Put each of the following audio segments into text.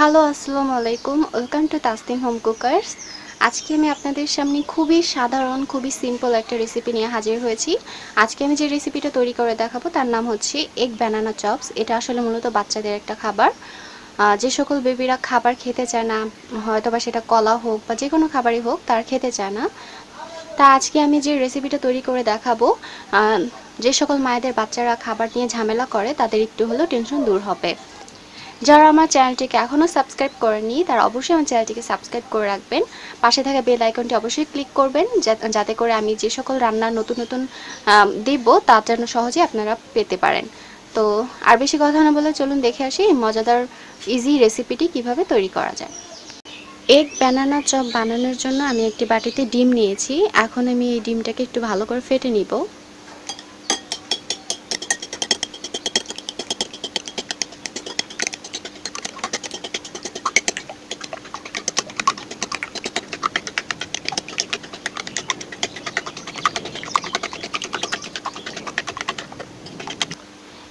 Hello, আসসালামু আলাইকুম। Welcome to Tasnim home cookers. আজকে আমি আপনাদের সামনে খুবই সাধারণ, খুবই সিম্পল একটা রেসিপি নিয়ে হাজির হয়েছি। আজকে আমি যে রেসিপিটা তৈরি করে দেখাবো তার নাম হচ্ছে এগ বানানা চপস। এটা আসলে মূলত বাচ্চাদের একটা খাবার। যে সকল বেবিরা খাবার খেতে চায় না, হয়তো বা সেটা কলা হোক বা যে কোনো খাবারই হোক, তার খেতে চায় না। তা আজকে আমি যে রেসিপিটা তৈরি করে দেখাবো, যে সকল মায়েদের বাচ্চারা খাবার নিয়ে ঝামেলা করে তাদের একটু হলেও টেনশন দূর হবে। যারা আমার চ্যানেলটিকে এখনও সাবস্ক্রাইব করেননি তারা অবশ্যই আমার চ্যানেলটিকে সাবস্ক্রাইব করে রাখবেন। পাশে থাকা বেল আইকনটি অবশ্যই ক্লিক করবেন, যাতে করে আমি যে সকল রান্নার নতুন নতুন দিব তা যেন সহজে আপনারা পেতে পারেন। তো আর বেশি কথা না বলে চলুন দেখে আসি এই মজাদার ইজি রেসিপিটি কিভাবে তৈরি করা যায়। এগ বানানা চপ বানানোর জন্য আমি একটি বাটিতে ডিম নিয়েছি। এখন আমি এই ডিমটাকে একটু ভালো করে ফেটে নিব।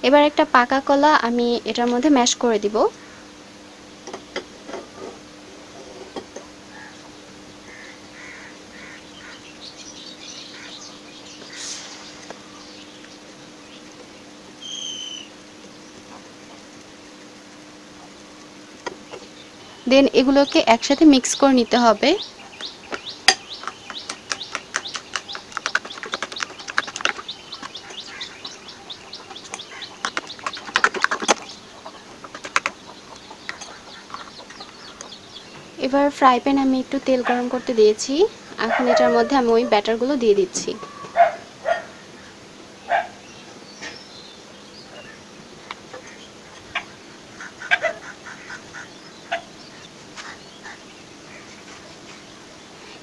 এবার একটা পাকা কলা আমি এটার মধ্যে ম্যাশ করে দিব। দেন এগুলোকে একসাথে মিক্স করে নিতে হবে। এবার ফ্রাই প্যানে আমি একটু তেল গরম করতে দিয়েছি। এখন এটার মধ্যে আমি ওই ব্যাটারগুলো দিয়ে দিচ্ছি।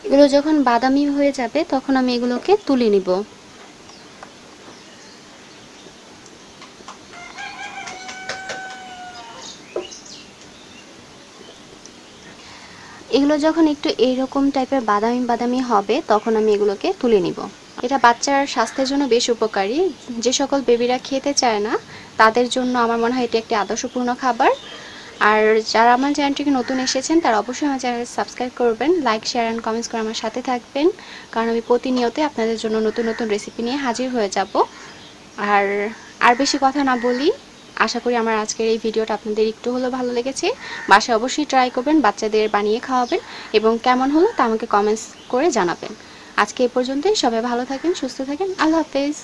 এগুলো যখন বাদামি হয়ে যাবে তখন আমি এগুলোকে তুলে নিব। এগুলো যখন একটু এইরকম টাইপের বাদামি বাদামি হবে তখন আমি এগুলোকে তুলে নিব। এটা বাচ্চার স্বাস্থ্যের জন্য বেশ উপকারী। যে সকল বেবিরা খেতে চায় না তাদের জন্য আমার মনে হয় এটি একটি আদর্শপূর্ণ খাবার। আর যারা আমার চ্যানেলটিকে নতুন এসেছেন তারা অবশ্যই আমার চ্যানেল সাবস্ক্রাইব করবেন, লাইক শেয়ার অ্যান্ড কমেন্টস করে আমার সাথে থাকবেন, কারণ আমি প্রতিনিয়তই আপনাদের জন্য নতুন নতুন রেসিপি নিয়ে হাজির হয়ে যাব। আর আর বেশি কথা না বলি, আশা করি আমার আজকের এই ভিডিওটা আপনাদের একটু হলেও ভালো লেগেছে। বাসায় অবশ্যই ট্রাই করবেন, বাচ্চাদের বানিয়ে খাওয়াবেন এবং কেমন হলো তা আমাকে কমেন্টস করে জানাবেন। আজকে এ পর্যন্তই। সবাই ভালো থাকেন, সুস্থ থাকেন। আল্লাহ হাফেজ।